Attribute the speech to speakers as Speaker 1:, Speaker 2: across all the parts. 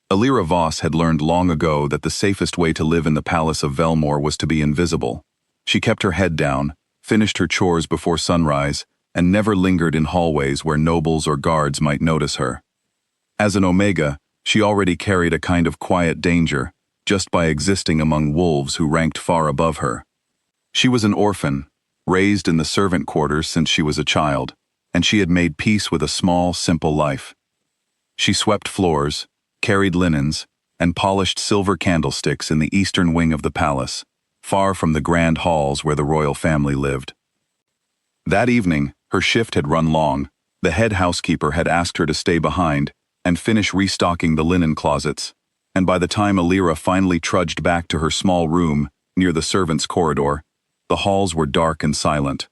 Speaker 1: Alira Voss had learned long ago that the safest way to live in the palace of Velmore was to be invisible. She kept her head down, finished her chores before sunrise, and never lingered in hallways where nobles or guards might notice her. As an Omega, she already carried a kind of quiet danger, just by existing among wolves who ranked far above her. She was an orphan, raised in the servant quarters since she was a child, and she had made peace with a small, simple life. She swept floors, carried linens, and polished silver candlesticks in the eastern wing of the palace, far from the grand halls where the royal family lived. That evening, her shift had run long. The head housekeeper had asked her to stay behind and finish restocking the linen closets, and by the time Alira finally trudged back to her small room near the servants' corridor, the halls were dark and silent.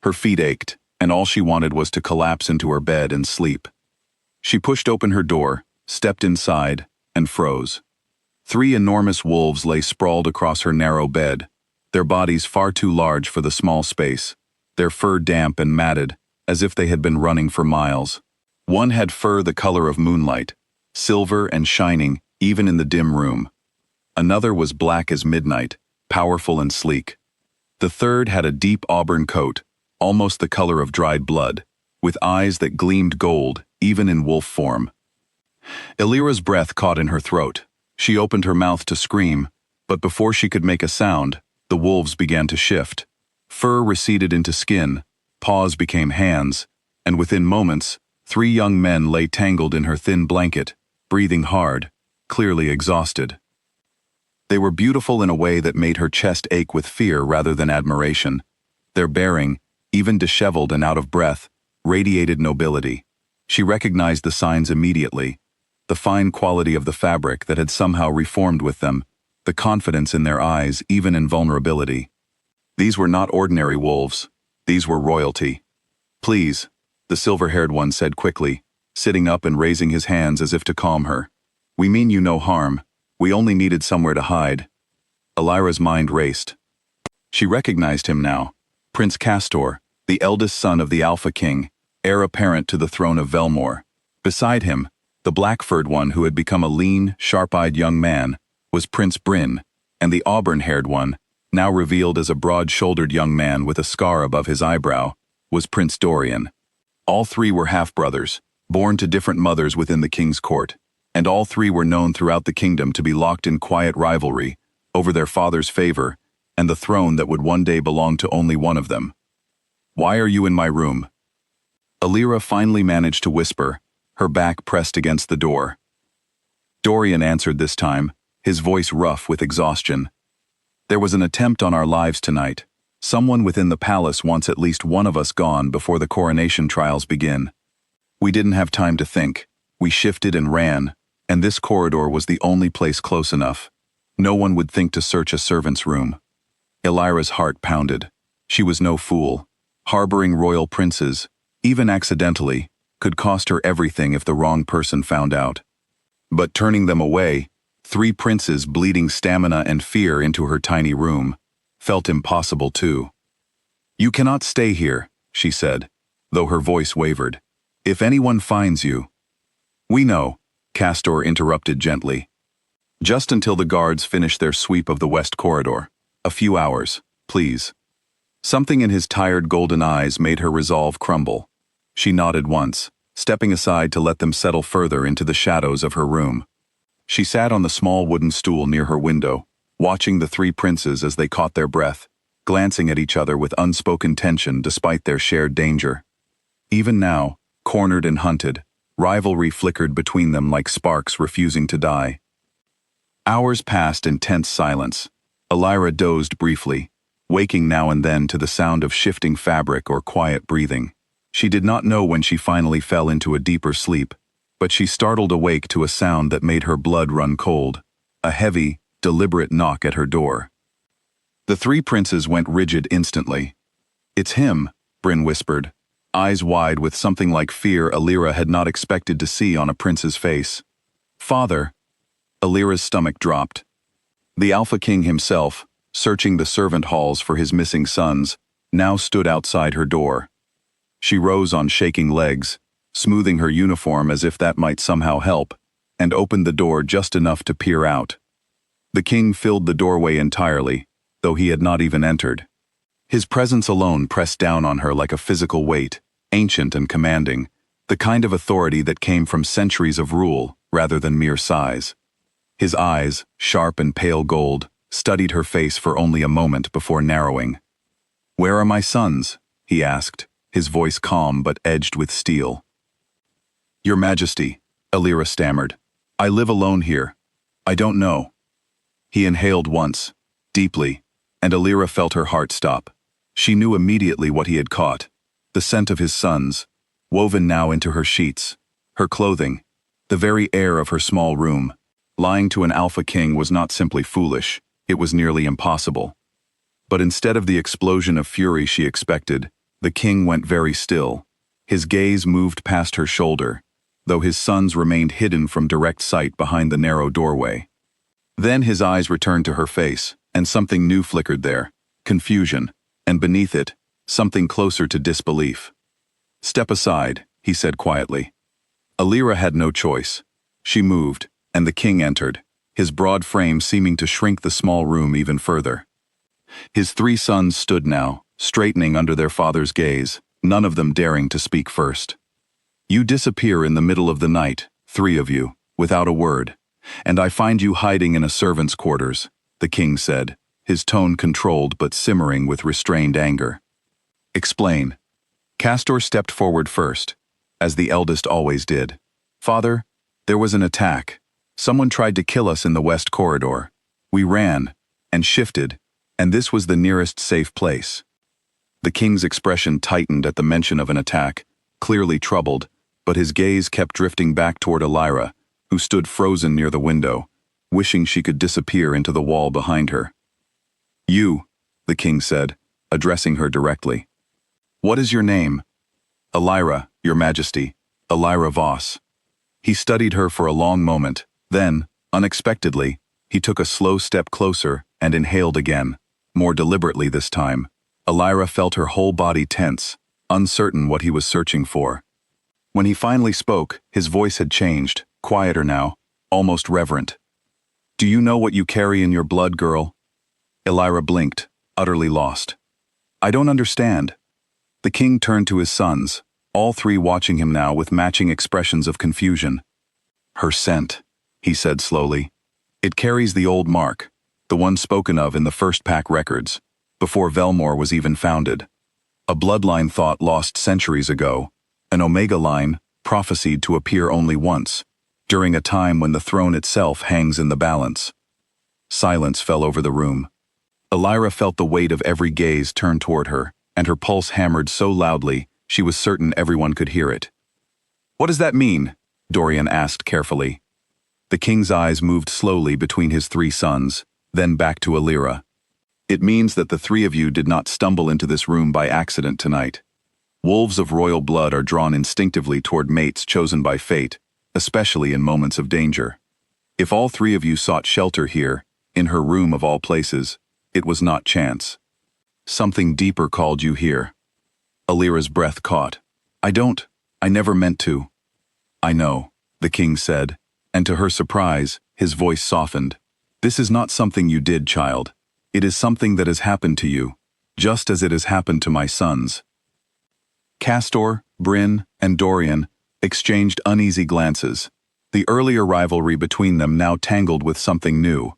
Speaker 1: Her feet ached, and all she wanted was to collapse into her bed and sleep. She pushed open her door, stepped inside, and froze. 3 enormous wolves lay sprawled across her narrow bed, their bodies far too large for the small space, their fur damp and matted, as if they had been running for miles. One had fur the color of moonlight, silver and shining even in the dim room. Another was black as midnight, powerful and sleek. The third had a deep auburn coat, almost the color of dried blood, with eyes that gleamed gold, even in wolf form. Alira's breath caught in her throat. She opened her mouth to scream, but before she could make a sound, the wolves began to shift. Fur receded into skin, paws became hands, and within moments, 3 young men lay tangled in her thin blanket, breathing hard, clearly exhausted. They were beautiful in a way that made her chest ache with fear rather than admiration. Their bearing, even disheveled and out of breath, radiated nobility. She recognized the signs immediately: the fine quality of the fabric that had somehow reformed with them, the confidence in their eyes even in vulnerability. These were not ordinary wolves. These were royalty. "Please," the silver-haired one said quickly, sitting up and raising his hands as if to calm her. "We mean you no harm. We only needed somewhere to hide." Alira's mind raced. She recognized him now. Prince Castor, the eldest son of the Alpha King, heir apparent to the throne of Velmore. Beside him, the black-furred one who had become a lean, sharp-eyed young man, was Prince Bryn, and the auburn-haired one, now revealed as a broad-shouldered young man with a scar above his eyebrow, was Prince Dorian. All 3 were half-brothers, born to different mothers within the king's court, and all 3 were known throughout the kingdom to be locked in quiet rivalry over their father's favor and the throne that would one day belong to only one of them. "Why are you in my room?" Alira finally managed to whisper, her back pressed against the door. Dorian answered this time, his voice rough with exhaustion. "There was an attempt on our lives tonight. Someone within the palace wants at least one of us gone before the coronation trials begin. We didn't have time to think. We shifted and ran, and this corridor was the only place close enough. No one would think to search a servant's room." Alira's heart pounded. She was no fool. Harboring royal princes, even accidentally, could cost her everything if the wrong person found out. But turning them away, 3 princes bleeding stamina and fear into her tiny room, felt impossible too. "You cannot stay here," she said, though her voice wavered. "If anyone finds you—" "We know," Castor interrupted gently. "Just until the guards finish their sweep of the west corridor. A few hours, please." Something in his tired golden eyes made her resolve crumble. She nodded once, stepping aside to let them settle further into the shadows of her room. She sat on the small wooden stool near her window, watching the 3 princes as they caught their breath, glancing at each other with unspoken tension despite their shared danger. Even now, cornered and hunted, rivalry flickered between them like sparks refusing to die. Hours passed in tense silence. Alira dozed briefly, waking now and then to the sound of shifting fabric or quiet breathing. She did not know when she finally fell into a deeper sleep, but she startled awake to a sound that made her blood run cold, a heavy, deliberate knock at her door. The 3 princes went rigid instantly. "It's him," Bryn whispered, eyes wide with something like fear Alira had not expected to see on a prince's face. "Father." Alira's stomach dropped. The Alpha King himself, searching the servant halls for his missing sons, now stood outside her door. She rose on shaking legs, smoothing her uniform as if that might somehow help, and opened the door just enough to peer out. The king filled the doorway entirely, though he had not even entered. His presence alone pressed down on her like a physical weight, ancient and commanding, the kind of authority that came from centuries of rule rather than mere size. His eyes, sharp and pale gold, studied her face for only a moment before narrowing. "Where are my sons?" he asked, his voice calm but edged with steel. "Your Majesty," Alira stammered. "I live alone here. I don't know." He inhaled once, deeply, and Alira felt her heart stop. She knew immediately what he had caught, the scent of his sons, woven now into her sheets, her clothing, the very air of her small room. Lying to an alpha king was not simply foolish, it was nearly impossible. But instead of the explosion of fury she expected, the king went very still. His gaze moved past her shoulder, though his sons remained hidden from direct sight behind the narrow doorway. Then his eyes returned to her face, and something new flickered there, confusion, and beneath it, something closer to disbelief. "Step aside," he said quietly. Alira had no choice. She moved, and the king entered, his broad frame seeming to shrink the small room even further. His three sons stood now, straightening under their father's gaze, none of them daring to speak first. "You disappear in the middle of the night, three of you, without a word, and I find you hiding in a servant's quarters," the king said, his tone controlled but simmering with restrained anger. "Explain." Castor stepped forward first, as the eldest always did. "Father, there was an attack. Someone tried to kill us in the west corridor. We ran, and shifted, and this was the nearest safe place." The king's expression tightened at the mention of an attack, clearly troubled, but his gaze kept drifting back toward Alira, who stood frozen near the window, wishing she could disappear into the wall behind her. "You," the king said, addressing her directly. "What is your name?" "Alira, Your Majesty, Alira Voss." He studied her for a long moment, then, unexpectedly, he took a slow step closer and inhaled again, more deliberately this time. Alira felt her whole body tense, uncertain what he was searching for. When he finally spoke, his voice had changed, quieter now, almost reverent. "Do you know what you carry in your blood, girl?" Alira blinked, utterly lost. "I don't understand." The king turned to his sons, all three watching him now with matching expressions of confusion. "Her scent," he said slowly. "It carries the old mark, the one spoken of in the first pack records, before Velmore was even founded. A bloodline thought lost centuries ago, an Omega line prophesied to appear only once, during a time when the throne itself hangs in the balance." Silence fell over the room. Alira felt the weight of every gaze turned toward her, and her pulse hammered so loudly she was certain everyone could hear it. "What does that mean?" Dorian asked carefully. The king's eyes moved slowly between his three sons, then back to Alira. "It means that the three of you did not stumble into this room by accident tonight. Wolves of royal blood are drawn instinctively toward mates chosen by fate, especially in moments of danger. If all three of you sought shelter here, in her room of all places, it was not chance. Something deeper called you here." Alira's breath caught. I never meant to." "I know," the king said, and to her surprise, his voice softened. "This is not something you did, child. It is something that has happened to you, just as it has happened to my sons." Castor, Bryn, and Dorian exchanged uneasy glances, the earlier rivalry between them now tangled with something new,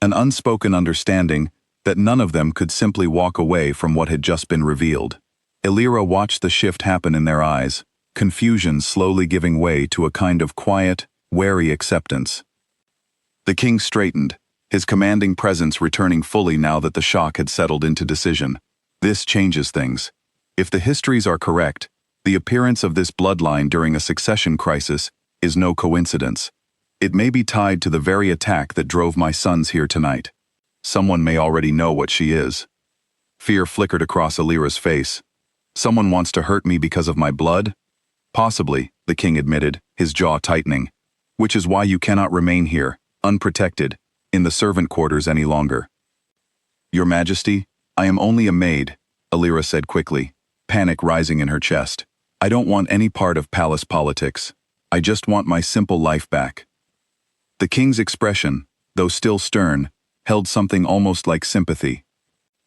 Speaker 1: an unspoken understanding that none of them could simply walk away from what had just been revealed. Alira watched the shift happen in their eyes, confusion slowly giving way to a kind of quiet, wary acceptance. The king straightened, his commanding presence returning fully now that the shock had settled into decision. "This changes things. If the histories are correct, the appearance of this bloodline during a succession crisis is no coincidence. It may be tied to the very attack that drove my sons here tonight. Someone may already know what she is." Fear flickered across Alira's face. "Someone wants to hurt me because of my blood?" "Possibly," the king admitted, his jaw tightening. "Which is why you cannot remain here, unprotected, in the servant quarters any longer." "Your Majesty, I am only a maid," Alira said quickly, panic rising in her chest. "I don't want any part of palace politics. I just want my simple life back." The king's expression, though still stern, held something almost like sympathy.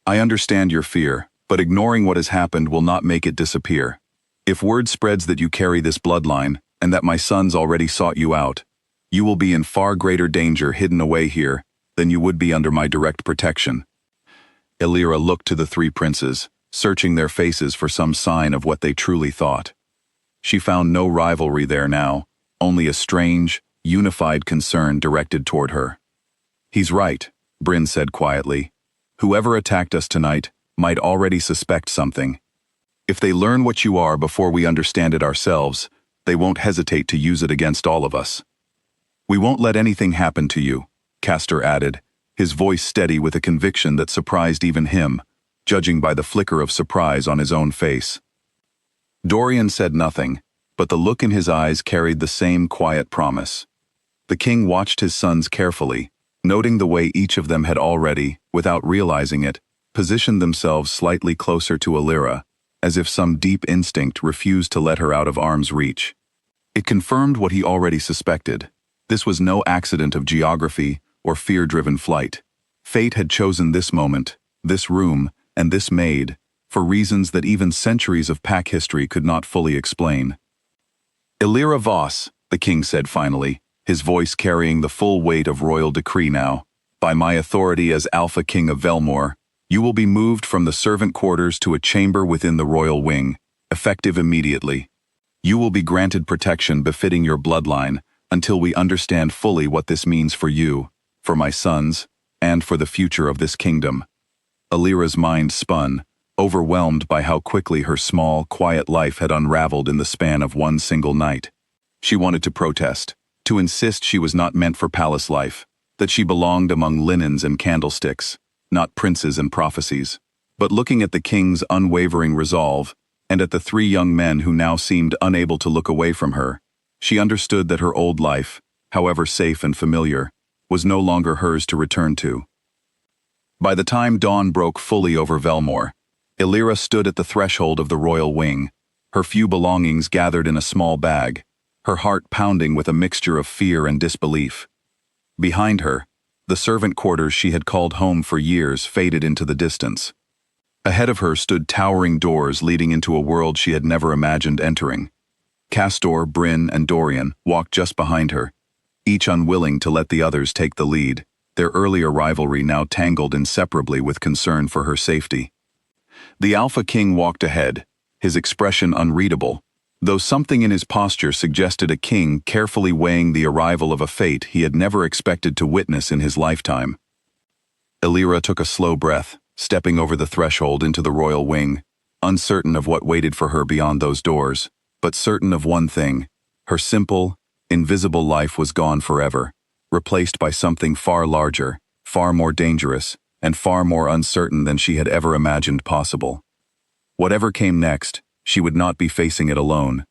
Speaker 1: I understand your fear, but ignoring what has happened will not make it disappear. If word spreads that you carry this bloodline, and that my sons already sought you out, you will be in far greater danger hidden away here than you would be under my direct protection. Illyra looked to the three princes, searching their faces for some sign of what they truly thought. She found no rivalry there now, only a strange, unified concern directed toward her. He's right, Bryn said quietly. Whoever attacked us tonight might already suspect something. If they learn what you are before we understand it ourselves, they won't hesitate to use it against all of us. We won't let anything happen to you, Castor added, his voice steady with a conviction that surprised even him, judging by the flicker of surprise on his own face. Dorian said nothing, but the look in his eyes carried the same quiet promise. The king watched his sons carefully, noting the way each of them had already, without realizing it, positioned themselves slightly closer to Illyra, as if some deep instinct refused to let her out of arm's reach. It confirmed what he already suspected. This was no accident of geography or fear-driven flight. Fate had chosen this moment, this room, and this maid, for reasons that even centuries of pack history could not fully explain. Illyra Voss, the king said finally, his voice carrying the full weight of royal decree now, by my authority as Alpha King of Velmor, you will be moved from the servant quarters to a chamber within the royal wing, effective immediately. You will be granted protection befitting your bloodline until we understand fully what this means for you, for my sons, and for the future of this kingdom. Illyra's mind spun, overwhelmed by how quickly her small, quiet life had unraveled in the span of one single night. She wanted to protest, to insist she was not meant for palace life, that she belonged among linens and candlesticks, not princes and prophecies. But looking at the king's unwavering resolve, and at the three young men who now seemed unable to look away from her, she understood that her old life, however safe and familiar, was no longer hers to return to. By the time dawn broke fully over Velmor, Illyra stood at the threshold of the royal wing, her few belongings gathered in a small bag, her heart pounding with a mixture of fear and disbelief. Behind her, the servant quarters she had called home for years faded into the distance. Ahead of her stood towering doors leading into a world she had never imagined entering. Castor, Bryn, and Dorian walked just behind her, each unwilling to let the others take the lead, their earlier rivalry now tangled inseparably with concern for her safety. The Alpha King walked ahead, his expression unreadable, though something in his posture suggested a king carefully weighing the arrival of a fate he had never expected to witness in his lifetime. Illyra took a slow breath, stepping over the threshold into the royal wing, uncertain of what waited for her beyond those doors, but certain of one thing: her simple, invisible life was gone forever, replaced by something far larger, far more dangerous, and far more uncertain than she had ever imagined possible. Whatever came next, she would not be facing it alone.